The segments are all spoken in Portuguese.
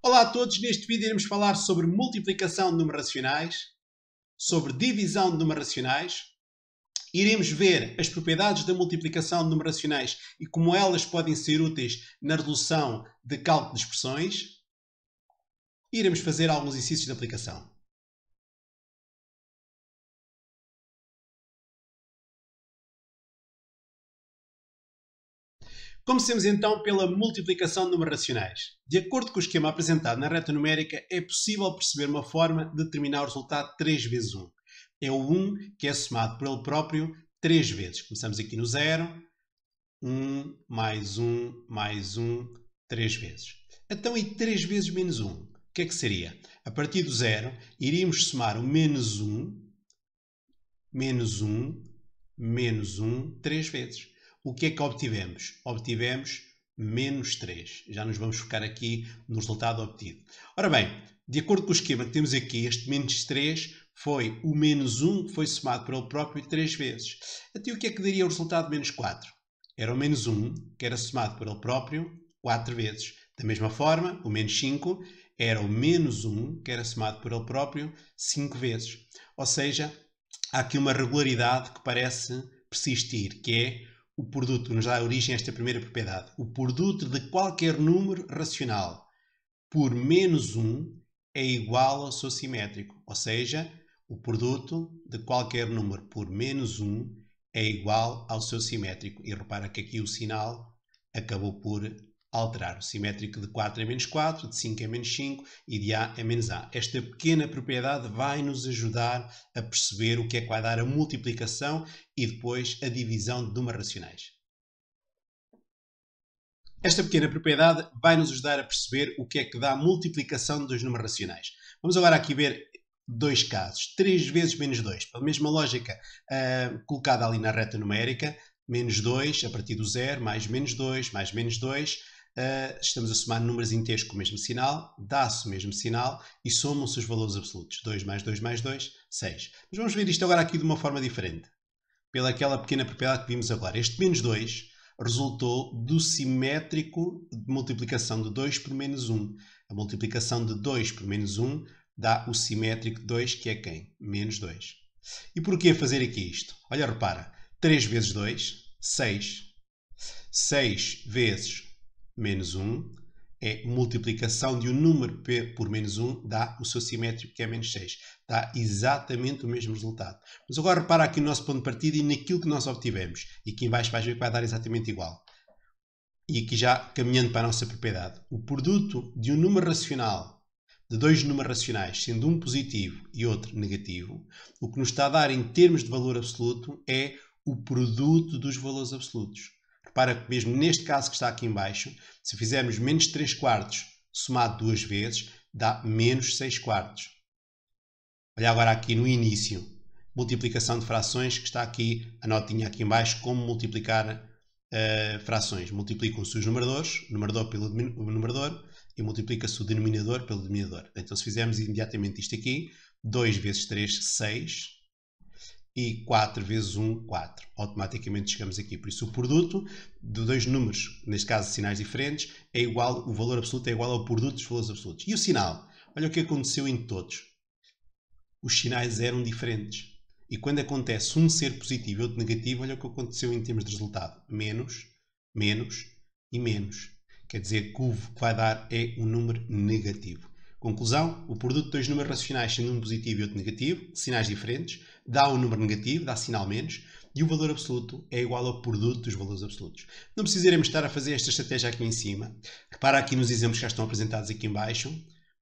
Olá a todos, neste vídeo iremos falar sobre multiplicação de números racionais, sobre divisão de números racionais, iremos ver as propriedades da multiplicação de números racionais e como elas podem ser úteis na resolução de cálculo de expressões, e iremos fazer alguns exercícios de aplicação. Comecemos então pela multiplicação de números racionais. De acordo com o esquema apresentado na reta numérica, é possível perceber uma forma de determinar o resultado 3 vezes 1. É o 1 que é somado por ele próprio 3 vezes. Começamos aqui no 0. 1 mais 1 mais 1, 3 vezes. Então, e 3 vezes menos 1? O que é que seria? A partir do 0, iríamos somar o menos 1, menos 1, menos 1, 3 vezes. O que é que obtivemos? Obtivemos menos 3. Já nos vamos focar aqui no resultado obtido. Ora bem, de acordo com o esquema que temos aqui, este menos 3 foi o menos 1 que foi somado por ele próprio 3 vezes. Então o que é que daria o resultado de menos 4? Era o menos 1 que era somado por ele próprio 4 vezes. Da mesma forma, o menos 5 era o menos 1 que era somado por ele próprio 5 vezes. Ou seja, há aqui uma regularidade que parece persistir, que é o produto que nos dá origem a esta primeira propriedade. O produto de qualquer número racional por menos 1 é igual ao seu simétrico. Ou seja, o produto de qualquer número por menos 1 é igual ao seu simétrico. E repara que aqui o sinal acabou por alterar. O simétrico de 4 é menos 4, de 5 é menos 5 e de A é menos A. Esta pequena propriedade vai nos ajudar a perceber o que é que vai dar a multiplicação e depois a divisão de números racionais. Esta pequena propriedade vai nos ajudar a perceber o que é que dá a multiplicação dos números racionais. Vamos agora aqui ver dois casos. 3 vezes menos 2. Pela mesma lógica colocada ali na reta numérica, menos 2 a partir do 0, mais menos 2, mais menos 2. Estamos a somar números inteiros com o mesmo sinal, dá-se o mesmo sinal e somam-se os valores absolutos. 2 mais 2 mais 2, 6. Mas vamos ver isto agora aqui de uma forma diferente. Pelaquela pequena propriedade que vimos agora. Este menos 2 resultou do simétrico de multiplicação de 2 por menos 1. A multiplicação de 2 por menos 1 dá o simétrico de 2, que é quem? Menos 2. E porquê fazer aqui isto? Olha, repara. 3 vezes 2, 6. 6 vezes menos 1 é multiplicação de um número por menos 1, dá o seu simétrico, que é menos 6. Dá exatamente o mesmo resultado. Mas agora repara aqui no nosso ponto de partida e naquilo que nós obtivemos. E aqui em baixo vais ver que vai dar exatamente igual. E aqui já caminhando para a nossa propriedade. O produto de um número racional, de dois números racionais, sendo um positivo e outro negativo, o que nos está a dar em termos de valor absoluto é o produto dos valores absolutos. Repara que mesmo neste caso que está aqui em baixo, se fizermos menos 3 quartos somado duas vezes, dá menos 6 quartos. Olha agora aqui no início, multiplicação de frações, que está aqui a notinha aqui em baixo, como multiplicar frações. Multiplicam-se os numeradores, o numerador pelo numerador, e multiplica-se o denominador pelo denominador. Então se fizermos imediatamente isto aqui, 2 vezes 3, 6. E 4 vezes 1, 4. Automaticamente chegamos aqui. Por isso o produto de dois números, neste caso sinais diferentes, é igual, o valor absoluto é igual ao produto dos valores absolutos. E o sinal? Olha o que aconteceu em todos. Os sinais eram diferentes. E quando acontece um ser positivo e outro negativo, olha o que aconteceu em termos de resultado. Menos, menos e menos. Quer dizer que o que vai dar é um número negativo. Conclusão, o produto de dois números racionais, sendo um positivo e outro negativo, sinais diferentes, dá um número negativo, dá sinal menos, e o valor absoluto é igual ao produto dos valores absolutos. Não precisaremos estar a fazer esta estratégia aqui em cima. Repara aqui nos exemplos que já estão apresentados aqui em baixo.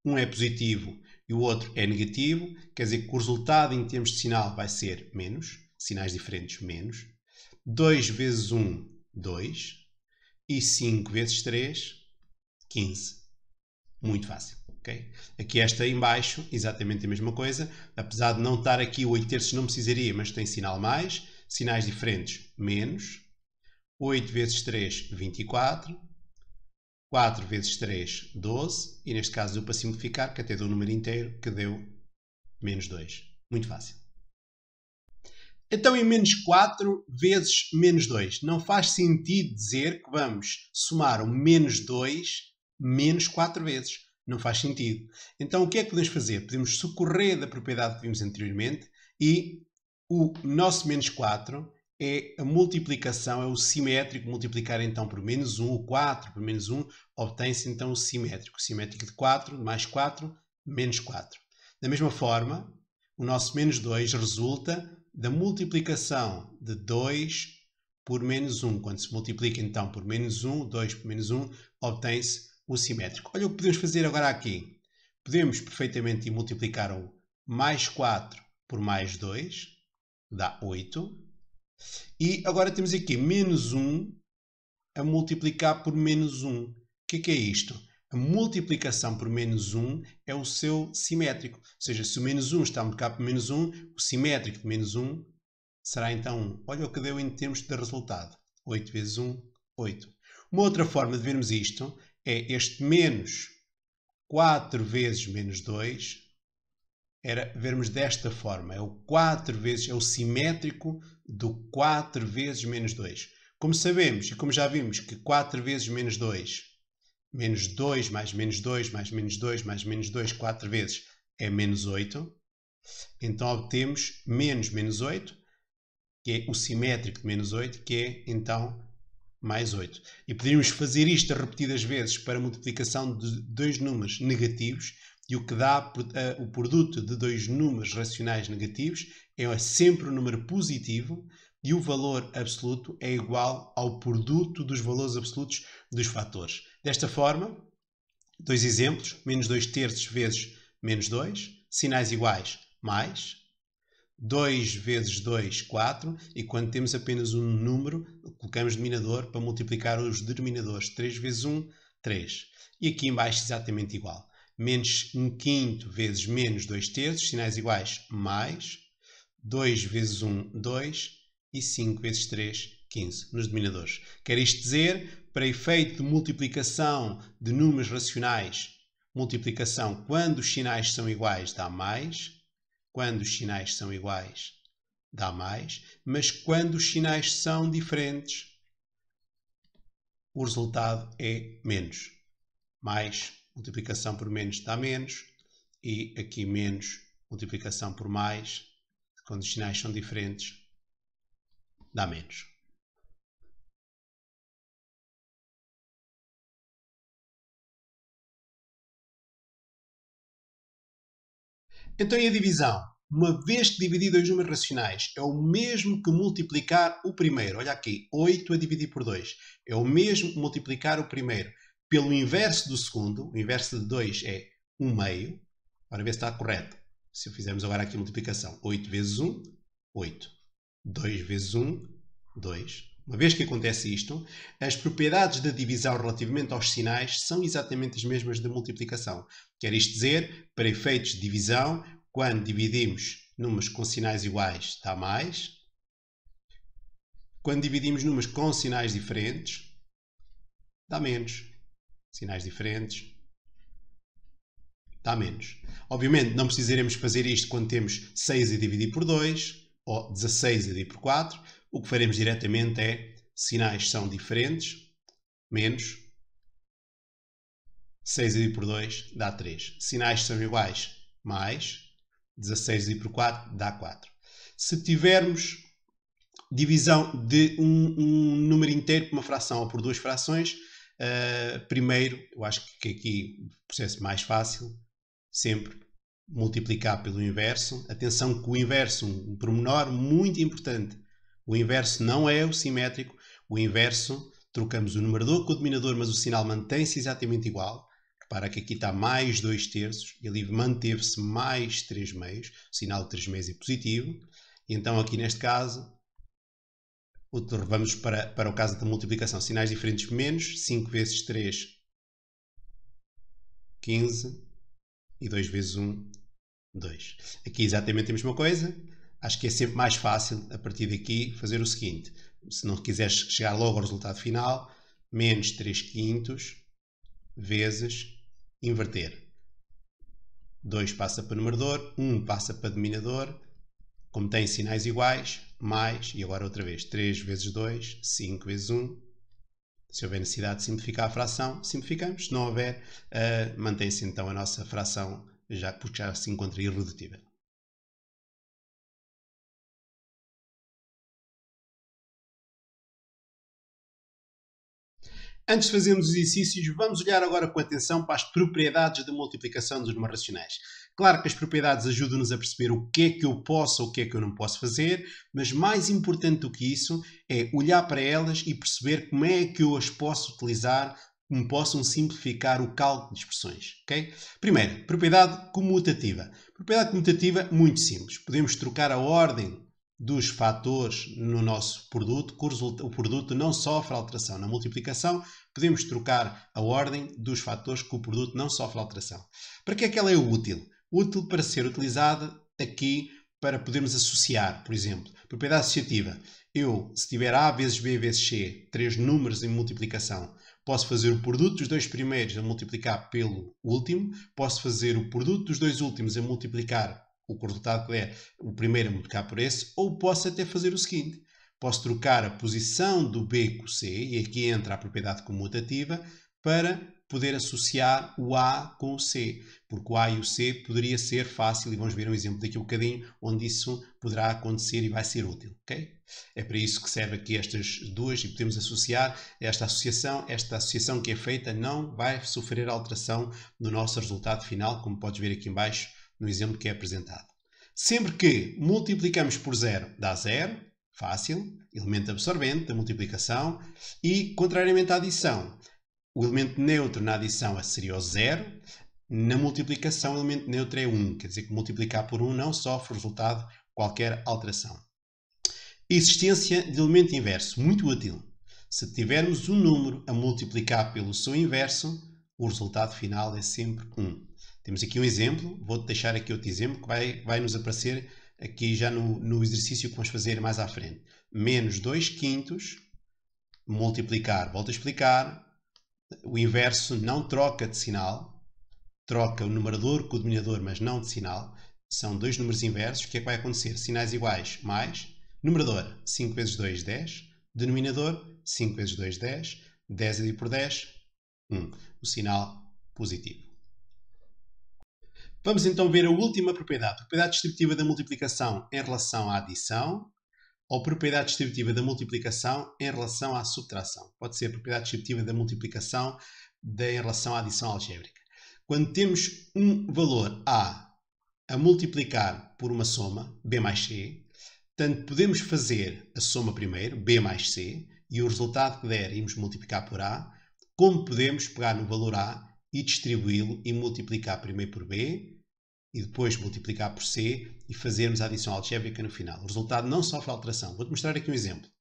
Um é positivo e o outro é negativo, quer dizer que o resultado em termos de sinal vai ser menos, sinais diferentes menos. 2 vezes 1, 2. E 5 vezes 3, 15. Muito fácil. Okay? Aqui esta em baixo, exatamente a mesma coisa. Apesar de não estar aqui o 8 terços, não precisaria, mas tem sinal mais. Sinais diferentes, menos. 8 vezes 3, 24. 4 vezes 3, 12. E neste caso deu para simplificar, que até deu um número inteiro, que deu menos 2. Muito fácil. Então, em menos 4 vezes menos 2. Não faz sentido dizer que vamos somar o menos 2 menos 4 vezes. Não faz sentido. Então o que é que podemos fazer? Podemos socorrer da propriedade que vimos anteriormente e o nosso menos 4 é a multiplicação, é o simétrico, multiplicar então por menos 1, o 4 por menos 1, obtém-se então o simétrico. O simétrico de 4 mais 4, menos 4. Da mesma forma, o nosso menos 2 resulta da multiplicação de 2 por menos 1. Quando se multiplica então por menos 1, 2 por menos 1, obtém-se o simétrico. Olha o que podemos fazer agora aqui. Podemos perfeitamente multiplicar o mais 4 por mais 2, dá 8. E agora temos aqui menos 1 a multiplicar por menos 1. O que é isto? A multiplicação por menos 1 é o seu simétrico. Ou seja, se o menos 1 está a multiplicar por menos 1, o simétrico de menos 1 será então 1. Olha o que deu em termos de resultado. 8 vezes 1, 8. Uma outra forma de vermos isto é este menos 4 vezes menos 2, era vermos desta forma. É o 4 vezes, é o simétrico do 4 vezes menos 2. Como sabemos e como já vimos que 4 vezes menos 2, menos 2 mais menos 2 mais menos 2 mais menos 2, 4 vezes é menos 8. Então obtemos menos menos 8, que é o simétrico de menos 8, que é então mais 8. E poderíamos fazer isto repetidas vezes para a multiplicação de dois números negativos, e o que dá o produto de dois números racionais negativos é sempre um número positivo, e o valor absoluto é igual ao produto dos valores absolutos dos fatores. Desta forma, dois exemplos, menos 2 terços vezes menos 2, sinais iguais, mais. 2 vezes 2, 4, e quando temos apenas um número, colocamos denominador para multiplicar os denominadores. 3 vezes 1, 3. E aqui embaixo exatamente igual. Menos 1 quinto vezes menos 2 terços, sinais iguais, mais. 2 vezes 1, 2. E 5 vezes 3, 15, nos denominadores. Quer isto dizer, para efeito de multiplicação de números racionais, multiplicação quando os sinais são iguais dá mais. Quando os sinais são iguais, dá mais, mas quando os sinais são diferentes, o resultado é menos. Mais multiplicação por menos dá menos, e aqui menos multiplicação por mais, quando os sinais são diferentes, dá menos. Então, e a divisão? Uma vez que dividir dois números racionais é o mesmo que multiplicar o primeiro. Olha aqui, 8 a dividir por 2. É o mesmo que multiplicar o primeiro pelo inverso do segundo. O inverso de 2 é 1 meio. Para ver se está correto. Se fizermos agora aqui a multiplicação. 8 vezes 1, 8. 2 vezes 1, 2. Uma vez que acontece isto, as propriedades da divisão relativamente aos sinais são exatamente as mesmas da multiplicação. Quer isto dizer, para efeitos de divisão, quando dividimos números com sinais iguais, dá mais. Quando dividimos números com sinais diferentes, dá menos. Sinais diferentes, dá menos. Obviamente, não precisaremos fazer isto quando temos 6 a dividir por 2 ou 16 a dividir por 4. O que faremos diretamente é, sinais são diferentes, menos 6 a dividir por 2 dá 3. Sinais são iguais, mais 16 a dividir por 4 dá 4. Se tivermos divisão de um número inteiro por uma fração ou por duas frações, primeiro, eu acho que aqui o processo mais fácil, sempre multiplicar pelo inverso. Atenção que o inverso, um pormenor muito importante, o inverso não é o simétrico. O inverso, trocamos o numerador com o denominador, mas o sinal mantém-se exatamente igual. Repara que aqui está mais 2 terços e ali manteve-se mais 3 meios. O sinal de 3 meios é positivo. E então aqui neste caso, vamos para o caso da multiplicação. Sinais diferentes menos, 5 vezes 3, 15. E 2 vezes 1, 2. Aqui exatamente a mesma coisa. Acho que é sempre mais fácil, a partir daqui, fazer o seguinte. Se não quiseres chegar logo ao resultado final, menos 3 quintos vezes inverter. 2 passa para o numerador, 1 passa para o denominador. Como tem sinais iguais, mais, e agora outra vez, 3 vezes 2, 5 vezes 1, Se houver necessidade de simplificar a fração, simplificamos. Se não houver, mantém-se então a nossa fração, porque já se encontra irredutível. Antes de fazermos os exercícios, vamos olhar agora com atenção para as propriedades da multiplicação dos números racionais. Claro que as propriedades ajudam-nos a perceber o que é que eu posso ou o que é que eu não posso fazer, mas mais importante do que isso é olhar para elas e perceber como é que eu as posso utilizar, como possam simplificar o cálculo de expressões. Okay? Primeiro, propriedade comutativa. Propriedade comutativa, muito simples. Podemos trocar a ordem dos fatores no nosso produto, que o produto não sofre alteração. Na multiplicação, podemos trocar a ordem dos fatores que o produto não sofre alteração. Para que é que ela é útil? Útil para ser utilizada aqui para podermos associar, por exemplo, propriedade associativa. Se tiver A vezes B vezes C, 3 números em multiplicação, posso fazer o produto dos dois primeiros a multiplicar pelo último, posso fazer o produto dos dois últimos a multiplicar o resultado que é o primeiro a multiplicar por esse, ou posso até fazer o seguinte. Posso trocar a posição do B com o C, e aqui entra a propriedade comutativa, para poder associar o A com o C. Porque o A e o C poderia ser fácil, e vamos ver um exemplo daqui a um bocadinho, onde isso poderá acontecer e vai ser útil. Okay? É para isso que serve aqui estas duas, e podemos associar esta associação que é feita não vai sofrer alteração no nosso resultado final, como podes ver aqui em baixo, no exemplo que é apresentado. Sempre que multiplicamos por 0, dá 0, fácil, elemento absorvente da multiplicação, e, contrariamente à adição, o elemento neutro na adição seria o 0, na multiplicação o elemento neutro é 1, quer dizer que multiplicar por 1 não sofre resultado qualquer alteração. Existência de elemento inverso, muito útil. Se tivermos um número a multiplicar pelo seu inverso, o resultado final é sempre 1. Temos aqui um exemplo, vou-te deixar aqui outro exemplo que vai nos aparecer aqui já no exercício que vamos fazer mais à frente. Menos 2 quintos, multiplicar, volto a explicar, o inverso não troca de sinal, troca o numerador com o denominador, mas não de sinal. São dois números inversos, o que é que vai acontecer? Sinais iguais, mais, numerador, 5 vezes 2, 10, denominador, 5 vezes 2, 10, 10 dividido por 10, 1. O sinal positivo. Vamos então ver a última propriedade. Propriedade distributiva da multiplicação em relação à adição, ou propriedade distributiva da multiplicação em relação à subtração. Pode ser a propriedade distributiva da multiplicação em relação à adição algébrica. Quando temos um valor A a multiplicar por uma soma, B mais C, tanto podemos fazer a soma primeiro, B mais C, e o resultado que der irmos multiplicar por A, como podemos pegar no valor A e distribuí-lo e multiplicar primeiro por B, e depois multiplicar por C e fazermos a adição algébrica no final. O resultado não sofre alteração. Vou-te mostrar aqui um exemplo.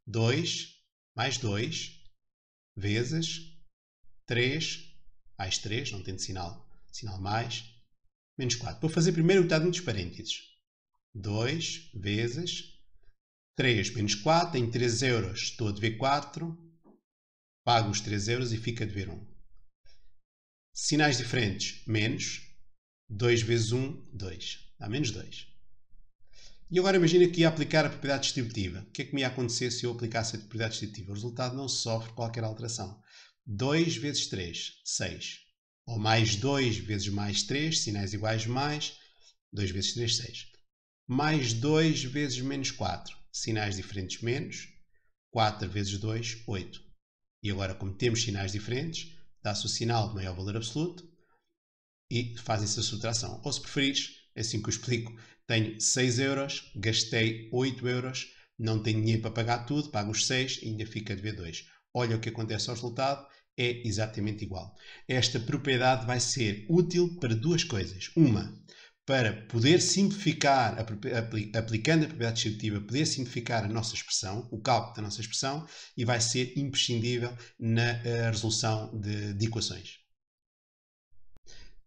2 mais 2 vezes 3 mais 3, não tem de sinal mais, menos 4. Vou fazer primeiro o que está dentro dos parênteses. 2 vezes 3 menos 4, tenho 3 euros, estou a dever 4, pago os 3 euros e fico a dever 1. Sinais diferentes, menos. 2 vezes 1, 2. Dá menos 2. E agora imagina que ia aplicar a propriedade distributiva. O que é que me ia acontecer se eu aplicasse a propriedade distributiva? O resultado não sofre qualquer alteração. 2 vezes 3, 6. Ou mais 2 vezes mais 3, sinais iguais mais. 2 vezes 3, 6. Mais 2 vezes menos 4, sinais diferentes menos. 4 vezes 2, 8. E agora, como temos sinais diferentes, dá-se o sinal de maior valor absoluto e fazem-se a subtração. Ou se preferires, é assim que eu explico, tenho 6 euros, gastei 8 euros, não tenho dinheiro para pagar tudo, pago os 6 e ainda fica a dever 2. Olha o que acontece ao resultado, é exatamente igual. Esta propriedade vai ser útil para duas coisas. Uma, para poder simplificar, aplicando a propriedade distributiva, poder simplificar a nossa expressão, o cálculo da nossa expressão, e vai ser imprescindível na resolução de equações.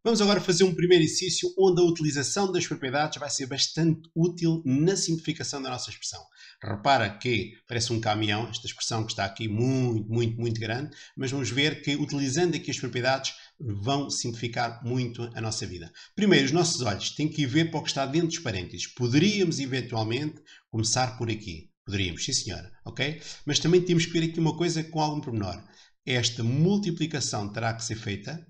Vamos agora fazer um primeiro exercício onde a utilização das propriedades vai ser bastante útil na simplificação da nossa expressão. Repara que parece um caminhão, esta expressão que está aqui muito grande, mas vamos ver que utilizando aqui as propriedades vão simplificar muito a nossa vida. Primeiro, os nossos olhos têm que ir ver para o que está dentro dos parênteses. Poderíamos eventualmente começar por aqui. Poderíamos, sim senhora, ok? Mas também temos que ver aqui uma coisa com algum pormenor. Esta multiplicação terá que ser feita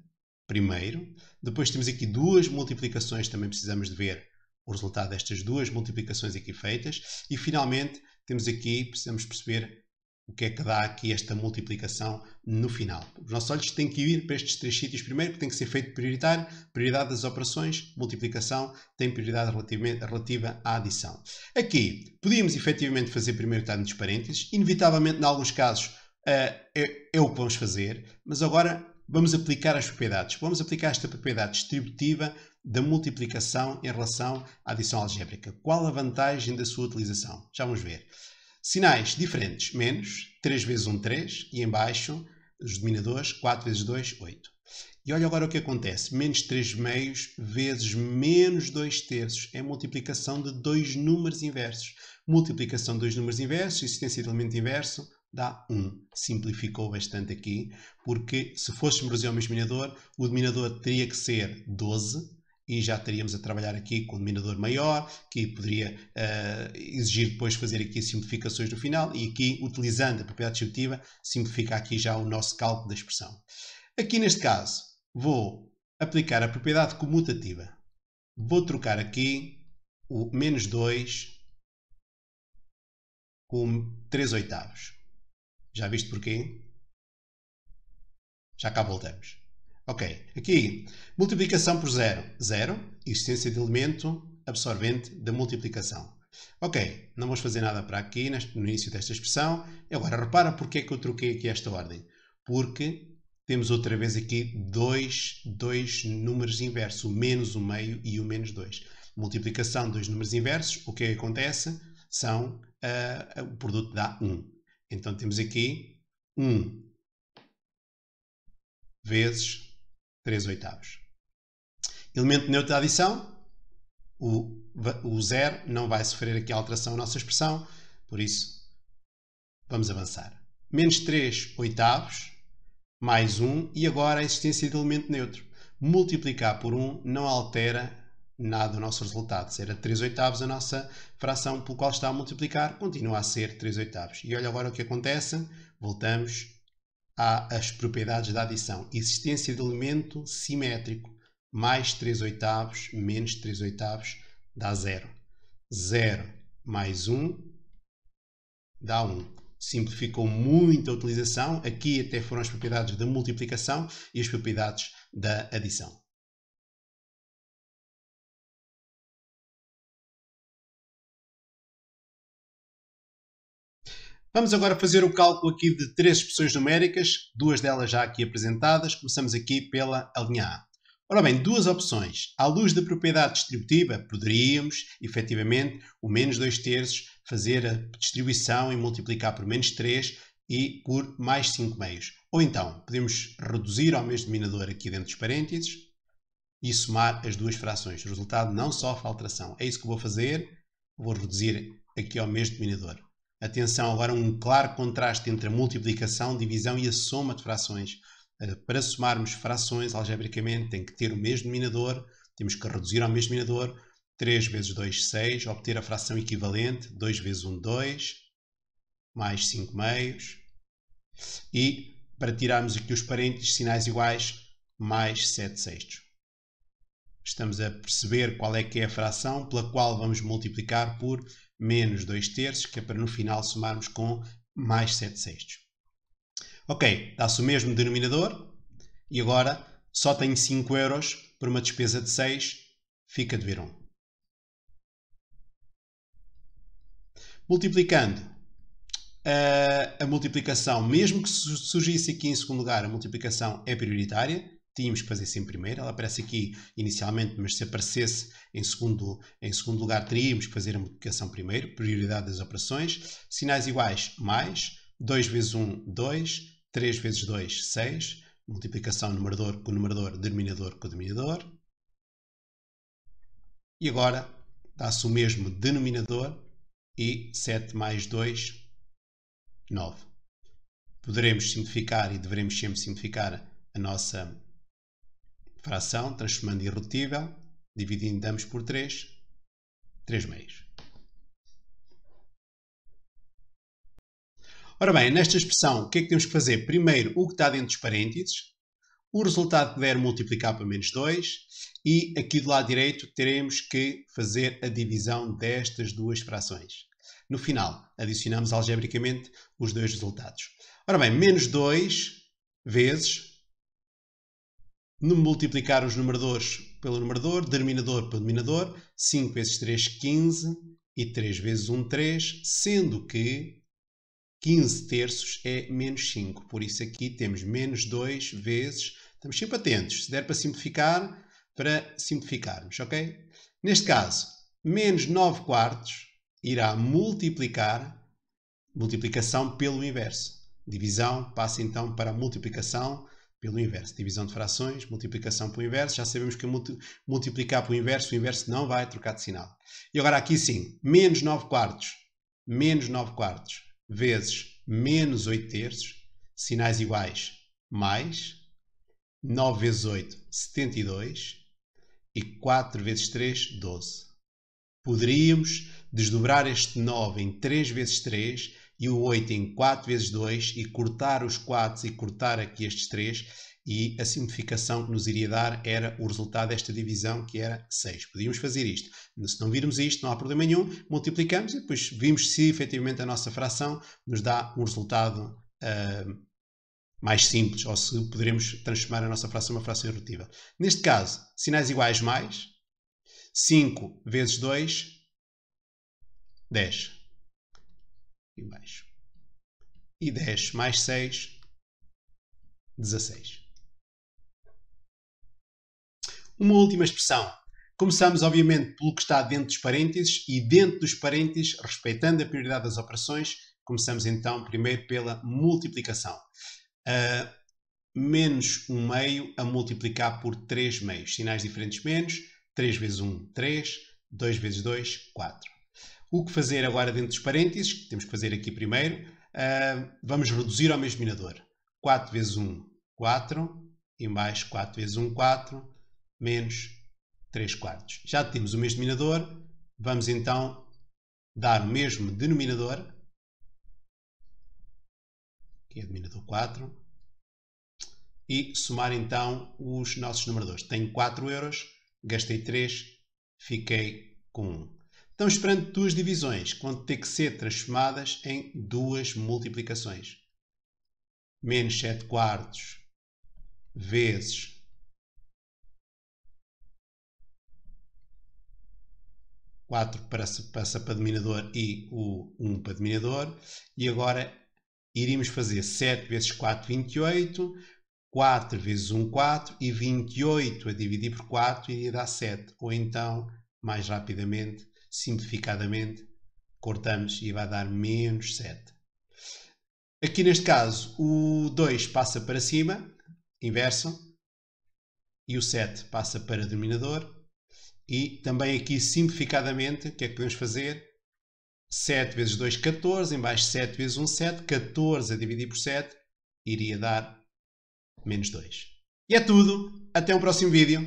primeiro. Depois temos aqui duas multiplicações, também precisamos de ver o resultado destas duas multiplicações aqui feitas. E finalmente temos aqui, precisamos perceber o que é que dá aqui esta multiplicação no final. Os nossos olhos têm que ir para estes três sítios primeiro, porque tem que ser feito prioritário, prioridade das operações, multiplicação, tem prioridade relativa à adição. Aqui, podíamos efetivamente fazer prioridade nos parênteses, inevitavelmente, em alguns casos, é o que vamos fazer, mas agora vamos aplicar as propriedades. Vamos aplicar esta propriedade distributiva da multiplicação em relação à adição algébrica. Qual a vantagem da sua utilização? Já vamos ver. Sinais diferentes, menos, 3 vezes 1, 3, e em baixo, os dominadores, 4 vezes 2, 8. E olha agora o que acontece, menos 3 meios vezes menos 2 terços, é a multiplicação de dois números inversos. Multiplicação de dois números inversos, existência de elemento inverso, dá 1. Simplificou bastante aqui, porque se fôssemos reduzir ao mesmo dominador, o dominador teria que ser 12, e já estaríamos a trabalhar aqui com um denominador maior, que poderia exigir depois fazer aqui simplificações no final, e aqui, utilizando a propriedade distributiva, simplifica aqui já o nosso cálculo da expressão. Aqui neste caso, vou aplicar a propriedade comutativa. Vou trocar aqui o menos 2 com 3 oitavos. Já viste porquê? Já cá voltamos. Ok, aqui, multiplicação por 0. 0, existência de elemento absorvente da multiplicação. Ok, não vamos fazer nada para aqui no início desta expressão. Agora, repara porque é que eu troquei aqui esta ordem. Porque temos outra vez aqui dois números inversos, o menos o meio e o menos 2. Multiplicação de dois números inversos, o que é que acontece? O produto dá 1. Então temos aqui 1 vezes 3 oitavos. Elemento neutro da adição, o 0 não vai sofrer aqui alteração na nossa expressão, por isso vamos avançar. Menos 3 oitavos, mais 1, e agora a existência de elemento neutro. Multiplicar por 1 não altera nada o nosso resultado. Se era 3 oitavos a nossa fração pelo qual está a multiplicar, continua a ser 3 oitavos. E olha agora o que acontece, voltamos às propriedades da adição. Existência de elemento simétrico. Mais 3 oitavos, menos 3 oitavos, dá 0. 0 mais 1 dá 1. Simplificou muito a utilização. Aqui até foram as propriedades da multiplicação e as propriedades da adição. Vamos agora fazer o cálculo aqui de três expressões numéricas, duas delas já aqui apresentadas. Começamos aqui pela a linha A. Ora bem, duas opções. À luz da propriedade distributiva, poderíamos, efetivamente, o menos 2 terços, fazer a distribuição e multiplicar por menos 3 e por mais 5 meios. Ou então, podemos reduzir ao mesmo denominador aqui dentro dos parênteses e somar as duas frações. O resultado não sofre alteração. É isso que vou fazer. Vou reduzir aqui ao mesmo denominador. Atenção, agora um claro contraste entre a multiplicação, divisão e a soma de frações. Para somarmos frações, algebricamente, tem que ter o mesmo denominador, temos que reduzir ao mesmo denominador. 3 vezes 2, 6, obter a fração equivalente, 2 vezes 1, 2, mais 5 meios. E, para tirarmos aqui os parênteses, sinais iguais, mais 7 sextos. Estamos a perceber qual é que é a fração pela qual vamos multiplicar por menos 2 terços, que é para no final somarmos com mais 7 sextos. Ok, dá-se o mesmo denominador e agora só tenho 5 euros por uma despesa de 6, fica a dever 1. Multiplicando a multiplicação, mesmo que surgisse aqui em segundo lugar, a multiplicação é prioritária. Tínhamos que fazer sempre primeiro. Ela aparece aqui inicialmente, mas se aparecesse em segundo lugar, teríamos que fazer a multiplicação primeiro. Prioridade das operações. Sinais iguais, mais. 2 vezes 1, 2. 3 vezes 2, 6. Multiplicação numerador com numerador, denominador com denominador. E agora dá-se o mesmo denominador e 7 mais 2, 9. Poderemos simplificar e devemos sempre simplificar a nossa fração, transformando em irredutível, dividindo ambos por 3, 3 meios. Ora bem, nesta expressão, o que é que temos que fazer? Primeiro, o que está dentro dos parênteses, o resultado que der multiplicar para menos 2 e aqui do lado direito teremos que fazer a divisão destas duas frações. No final, adicionamos algebricamente os dois resultados. Ora bem, menos 2 vezes, no multiplicar os numeradores pelo numerador, denominador pelo denominador, 5 vezes 3, 15 e 3 vezes 1, 3, sendo que 15 terços é menos 5. Por isso aqui temos menos 2 vezes, estamos sempre atentos, se der para simplificar, para simplificarmos, ok? Neste caso, menos 9 quartos irá multiplicar, multiplicação pelo inverso. Divisão passa então para multiplicação pelo inverso. Divisão de frações, multiplicação pelo inverso. Já sabemos que multiplicar pelo inverso, o inverso não vai trocar de sinal. E agora aqui sim, menos 9 quartos vezes menos 8 terços, sinais iguais, mais 9 vezes 8, 72 e 4 vezes 3, 12. Poderíamos desdobrar este 9 em 3 vezes 3 e o 8 em 4 vezes 2 e cortar os 4 e cortar aqui estes 3 e a simplificação que nos iria dar era o resultado desta divisão que era 6. Podíamos fazer isto. Se não virmos isto, não há problema nenhum, multiplicamos e depois vimos se efetivamente a nossa fração nos dá um resultado mais simples ou se poderemos transformar a nossa fração em uma fração irredutível. Neste caso, sinais iguais mais 5 vezes 2, 10. E mais. E 10 mais 6, 16. Uma última expressão. Começamos, obviamente, pelo que está dentro dos parênteses e dentro dos parênteses, respeitando a prioridade das operações, começamos então primeiro pela multiplicação. Menos 1 meio a multiplicar por 3 meios. Sinais diferentes menos. 3 vezes 1, 3. 2 vezes 2, 4. O que fazer agora dentro dos parênteses, que temos que fazer aqui primeiro, vamos reduzir ao mesmo denominador. 4 vezes 1, 4. E mais 4 vezes 1, 4. Menos 3 quartos. Já temos o mesmo denominador, vamos então dar o mesmo denominador, que é o denominador 4, e somar então os nossos numeradores. Tenho 4 euros, gastei 3, fiquei com 1. Estamos perante duas divisões, que vão ter que ser transformadas em duas multiplicações. Menos 7 quartos vezes 4 passa para denominador e o 1 para denominador. E agora iríamos fazer 7 vezes 4, 28. 4 vezes 1, 4. E 28 a dividir por 4 iria dar 7. Ou então, mais rapidamente, simplificadamente, cortamos e vai dar menos 7. Aqui neste caso, o 2 passa para cima, inverso. E o 7 passa para denominador. E também aqui, simplificadamente, o que é que podemos fazer? 7 vezes 2, 14. Em baixo, 7 vezes 1, 7. 14 a dividir por 7 iria dar menos 2. E é tudo. Até um próximo vídeo.